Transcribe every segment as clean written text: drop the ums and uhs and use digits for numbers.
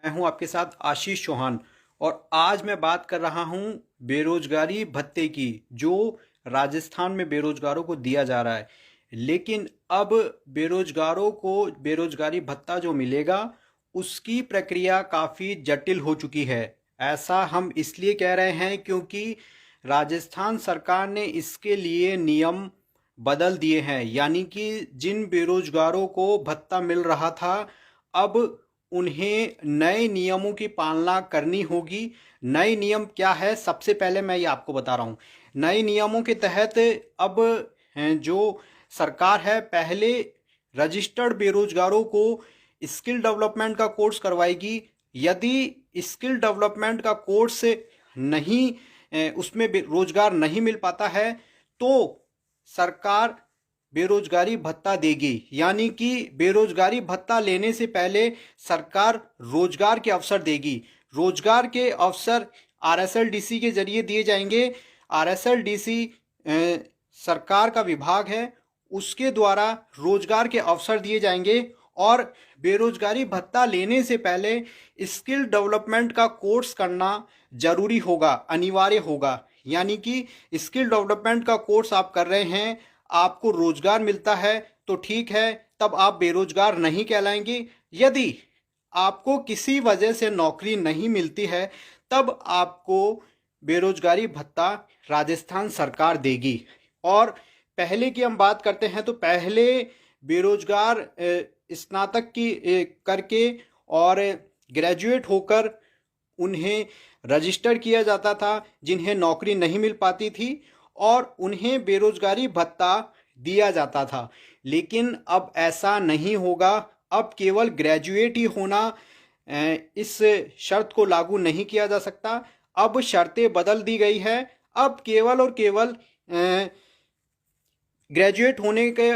मैं हूं आपके साथ आशीष चौहान। और आज मैं बात कर रहा हूं बेरोजगारी भत्ते की, जो राजस्थान में बेरोजगारों को दिया जा रहा है। लेकिन अब बेरोजगारों को बेरोजगारी भत्ता जो मिलेगा उसकी प्रक्रिया काफ़ी जटिल हो चुकी है। ऐसा हम इसलिए कह रहे हैं क्योंकि राजस्थान सरकार ने इसके लिए नियम बदल दिए हैं। यानी कि जिन बेरोजगारों को भत्ता मिल रहा था, अब उन्हें नए नियमों की पालना करनी होगी। नए नियम क्या है, सबसे पहले मैं ये आपको बता रहा हूँ। नए नियमों के तहत अब जो सरकार है, पहले रजिस्टर्ड बेरोजगारों को स्किल डेवलपमेंट का कोर्स करवाएगी। यदि स्किल डेवलपमेंट का कोर्स नहीं, उसमें रोजगार नहीं मिल पाता है, तो सरकार बेरोजगारी भत्ता देगी। यानी कि बेरोजगारी भत्ता लेने से पहले सरकार रोजगार के अवसर देगी। रोजगार के अवसर आरएसएलडीसी के जरिए दिए जाएंगे। आरएसएलडीसी सरकार का विभाग है, उसके द्वारा रोजगार के अवसर दिए जाएंगे। और बेरोजगारी भत्ता लेने से पहले स्किल डेवलपमेंट का कोर्स करना जरूरी होगा, अनिवार्य होगा। यानी कि स्किल डेवलपमेंट का कोर्स आप कर रहे हैं, आपको रोजगार मिलता है तो ठीक है, तब आप बेरोजगार नहीं कहलाएंगे। यदि आपको किसी वजह से नौकरी नहीं मिलती है, तब आपको बेरोजगारी भत्ता राजस्थान सरकार देगी। और पहले की हम बात करते हैं तो पहले बेरोजगार स्नातक की करके और ग्रेजुएट होकर उन्हें रजिस्टर किया जाता था, जिन्हें नौकरी नहीं मिल पाती थी, और उन्हें बेरोजगारी भत्ता दिया जाता था। लेकिन अब ऐसा नहीं होगा। अब केवल ग्रेजुएट ही होना इस शर्त को लागू नहीं किया जा सकता। अब शर्तें बदल दी गई है। अब केवल और केवल ग्रेजुएट होने के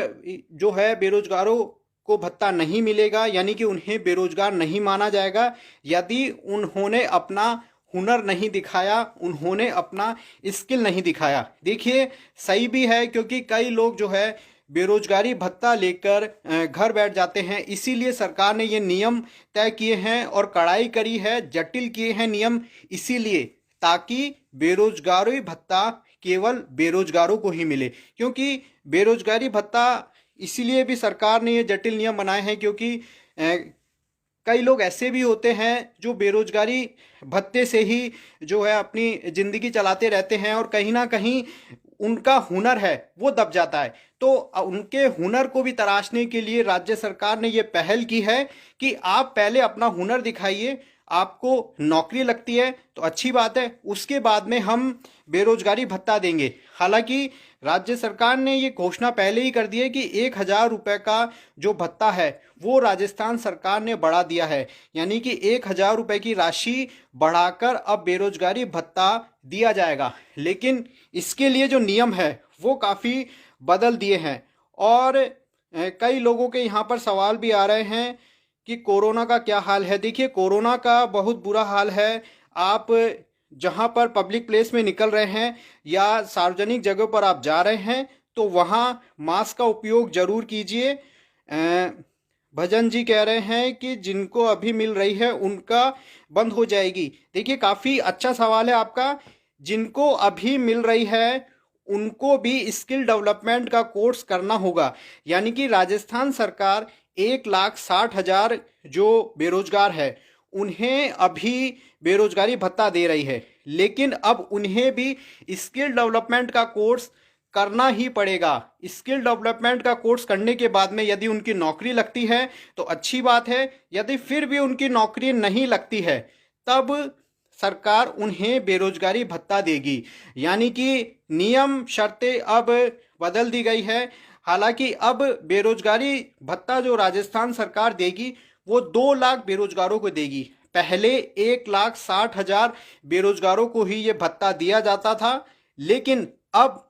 जो है बेरोजगारों को भत्ता नहीं मिलेगा, यानी कि उन्हें बेरोजगार नहीं माना जाएगा यदि उन्होंने अपना हुनर नहीं दिखाया, उन्होंने अपना स्किल नहीं दिखाया। देखिए, सही भी है, क्योंकि कई लोग जो है बेरोजगारी भत्ता लेकर घर बैठ जाते हैं। इसीलिए सरकार ने ये नियम तय किए हैं और कड़ाई करी है, जटिल किए हैं नियम, इसीलिए ताकि बेरोजगारी भत्ता केवल बेरोजगारों को ही मिले। क्योंकि बेरोजगारी भत्ता इसीलिए भी सरकार ने ये जटिल नियम बनाए हैं क्योंकि कई लोग ऐसे भी होते हैं जो बेरोजगारी भत्ते से ही जो है अपनी जिंदगी चलाते रहते हैं, और कहीं ना कहीं उनका हुनर है वो दब जाता है। तो उनके हुनर को भी तराशने के लिए राज्य सरकार ने ये पहल की है कि आप पहले अपना हुनर दिखाइए, आपको नौकरी लगती है तो अच्छी बात है, उसके बाद में हम बेरोजगारी भत्ता देंगे। हालांकि राज्य सरकार ने ये घोषणा पहले ही कर दी है कि 1,000 रुपये का जो भत्ता है वो राजस्थान सरकार ने बढ़ा दिया है। यानी कि 1,000 रुपये की राशि बढ़ाकर अब बेरोजगारी भत्ता दिया जाएगा। लेकिन इसके लिए जो नियम है वो काफ़ी बदल दिए हैं। और कई लोगों के यहाँ पर सवाल भी आ रहे हैं कि कोरोना का क्या हाल है। देखिए, कोरोना का बहुत बुरा हाल है। आप जहाँ पर पब्लिक प्लेस में निकल रहे हैं या सार्वजनिक जगह पर आप जा रहे हैं तो वहाँ मास्क का उपयोग जरूर कीजिए। भजन जी कह रहे हैं कि जिनको अभी मिल रही है उनका बंद हो जाएगी। देखिए, काफ़ी अच्छा सवाल है आपका। जिनको अभी मिल रही है उनको भी स्किल डेवलपमेंट का कोर्स करना होगा। यानी कि राजस्थान सरकार 1,60,000 जो बेरोजगार है उन्हें अभी बेरोजगारी भत्ता दे रही है, लेकिन अब उन्हें भी स्किल डेवलपमेंट का कोर्स करना ही पड़ेगा। स्किल डेवलपमेंट का कोर्स करने के बाद में यदि उनकी नौकरी लगती है तो अच्छी बात है, यदि फिर भी उनकी नौकरी नहीं लगती है तब सरकार उन्हें बेरोजगारी भत्ता देगी। यानी कि नियम शर्तें अब बदल दी गई है। हालांकि अब बेरोजगारी भत्ता जो राजस्थान सरकार देगी वो 2 लाख बेरोजगारों को देगी। पहले 1,60,000 बेरोजगारों को ही ये भत्ता दिया जाता था, लेकिन अब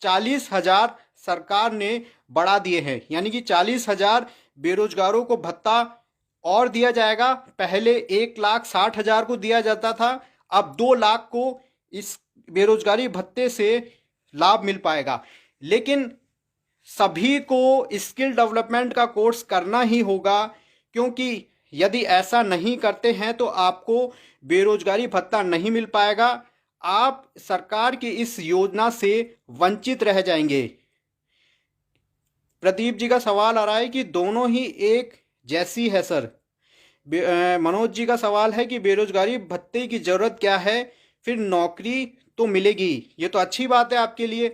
40,000 सरकार ने बढ़ा दिए हैं। यानी कि 40,000 बेरोजगारों को भत्ता और दिया जाएगा। पहले 1,60,000 को दिया जाता था, अब 2 लाख को इस बेरोजगारी भत्ते से लाभ मिल पाएगा। लेकिन सभी को स्किल डेवलपमेंट का कोर्स करना ही होगा, क्योंकि यदि ऐसा नहीं करते हैं तो आपको बेरोजगारी भत्ता नहीं मिल पाएगा, आप सरकार की इस योजना से वंचित रह जाएंगे। प्रदीप जी का सवाल आ रहा है कि दोनों ही एक जैसी है सर। मनोज जी का सवाल है कि बेरोजगारी भत्ते की ज़रूरत क्या है, फिर नौकरी तो मिलेगी। ये तो अच्छी बात है आपके लिए,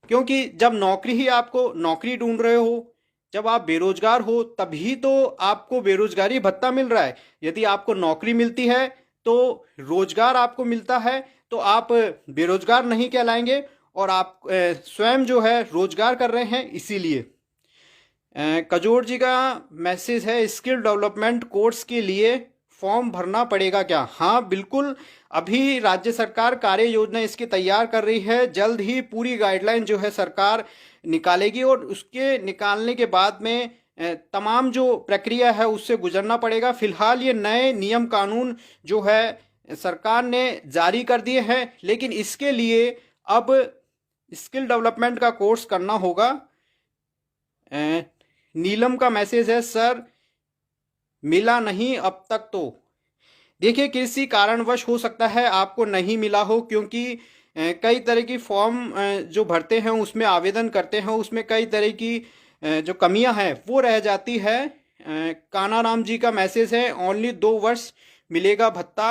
क्योंकि जब नौकरी ही आपको नौकरी ढूंढ रहे हो, जब आप बेरोजगार हो तभी तो आपको बेरोजगारी भत्ता मिल रहा है। यदि आपको नौकरी मिलती है तो रोजगार आपको मिलता है तो आप बेरोजगार नहीं कहलाएंगे और आप स्वयं जो है रोजगार कर रहे हैं। इसीलिए कजोर जी का मैसेज है, स्किल डेवलपमेंट कोर्स के लिए फॉर्म भरना पड़ेगा क्या? हाँ बिल्कुल, अभी राज्य सरकार कार्य योजना इसकी तैयार कर रही है। जल्द ही पूरी गाइडलाइन जो है सरकार निकालेगी और उसके निकालने के बाद में तमाम जो प्रक्रिया है उससे गुजरना पड़ेगा। फिलहाल ये नए नियम कानून जो है सरकार ने जारी कर दिए हैं, लेकिन इसके लिए अब स्किल डेवलपमेंट का कोर्स करना होगा। नीलम का मैसेज है, सर मिला नहीं अब तक। तो देखिए, किसी कारणवश हो सकता है आपको नहीं मिला हो, क्योंकि कई तरह की फॉर्म जो भरते हैं उसमें आवेदन करते हैं उसमें कई तरह की जो कमियां हैं वो रह जाती है। कानाराम जी का मैसेज है, ओनली 2 वर्ष मिलेगा भत्ता।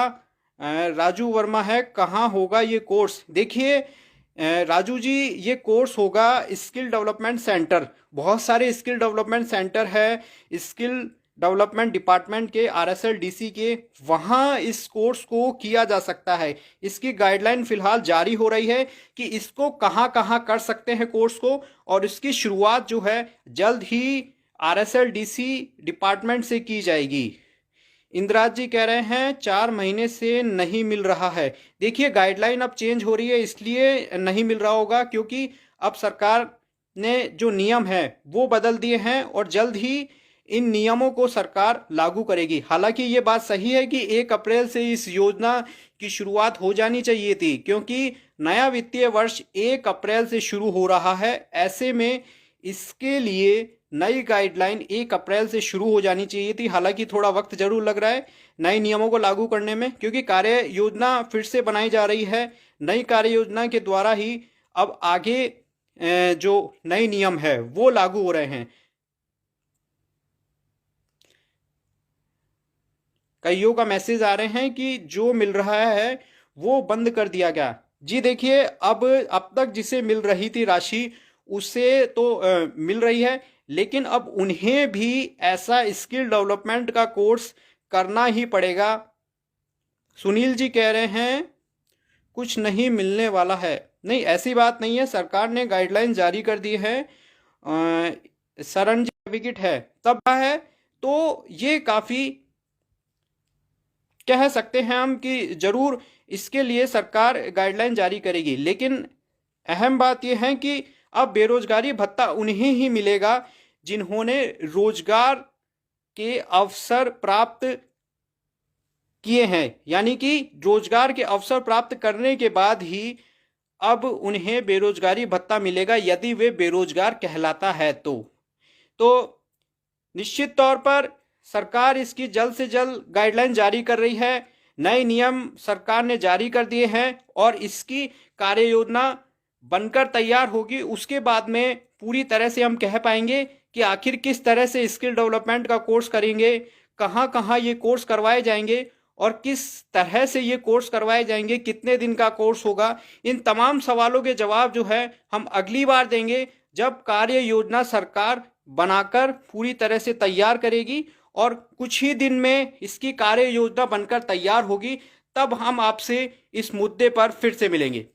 राजू वर्मा है, कहाँ होगा ये कोर्स? देखिए राजू जी, ये कोर्स होगा स्किल डेवलपमेंट सेंटर। बहुत सारे स्किल डेवलपमेंट सेंटर है स्किल डेवलपमेंट डिपार्टमेंट के, RSLDC के, वहाँ इस कोर्स को किया जा सकता है। इसकी गाइडलाइन फिलहाल जारी हो रही है कि इसको कहाँ कहाँ कर सकते हैं कोर्स को, और इसकी शुरुआत जो है जल्द ही RSLDC डिपार्टमेंट से की जाएगी। इंदिराज जी कह रहे हैं 4 महीने से नहीं मिल रहा है। देखिए गाइडलाइन अब चेंज हो रही है, इसलिए नहीं मिल रहा होगा, क्योंकि अब सरकार ने जो नियम है वो बदल दिए हैं और जल्द ही इन नियमों को सरकार लागू करेगी। हालांकि ये बात सही है कि 1 अप्रैल से इस योजना की शुरुआत हो जानी चाहिए थी, क्योंकि नया वित्तीय वर्ष 1 अप्रैल से शुरू हो रहा है। ऐसे में इसके लिए नई गाइडलाइन 1 अप्रैल से शुरू हो जानी चाहिए थी। हालांकि थोड़ा वक्त जरूर लग रहा है नए नियमों को लागू करने में, क्योंकि कार्य योजना फिर से बनाई जा रही है। नई कार्य योजना के द्वारा ही अब आगे जो नए नियम है वो लागू हो रहे हैं। कईयों का मैसेज आ रहे हैं कि जो मिल रहा है वो बंद कर दिया गया। जी देखिए, अब तक जिसे मिल रही थी राशि उससे तो मिल रही है, लेकिन अब उन्हें भी ऐसा स्किल डेवलपमेंट का कोर्स करना ही पड़ेगा। सुनील जी कह रहे हैं कुछ नहीं मिलने वाला है। नहीं, ऐसी बात नहीं है, सरकार ने गाइडलाइन जारी कर दी है। शरण जी सर्टिफिकेट है तब है, तो ये काफ़ी कह सकते हैं हम कि जरूर इसके लिए सरकार गाइडलाइन जारी करेगी। लेकिन अहम बात यह है कि अब बेरोजगारी भत्ता उन्हें ही मिलेगा जिन्होंने रोजगार के अवसर प्राप्त किए हैं, यानी कि रोजगार के अवसर प्राप्त करने के बाद ही अब उन्हें बेरोजगारी भत्ता मिलेगा, यदि वे बेरोजगार कहलाता है तो निश्चित तौर पर सरकार इसकी जल्द से जल्द गाइडलाइन जारी कर रही है। नए नियम सरकार ने जारी कर दिए हैं और इसकी कार्य योजना बनकर तैयार होगी। उसके बाद में पूरी तरह से हम कह पाएंगे कि आखिर किस तरह से स्किल डेवलपमेंट का कोर्स करेंगे, कहाँ कहाँ ये कोर्स करवाए जाएंगे और किस तरह से ये कोर्स करवाए जाएंगे, कितने दिन का कोर्स होगा। इन तमाम सवालों के जवाब जो है हम अगली बार देंगे, जब कार्य योजना सरकार बनाकर पूरी तरह से तैयार करेगी और कुछ ही दिन में इसकी कार्य योजना बनकर तैयार होगी। तब हम आपसे इस मुद्दे पर फिर से मिलेंगे।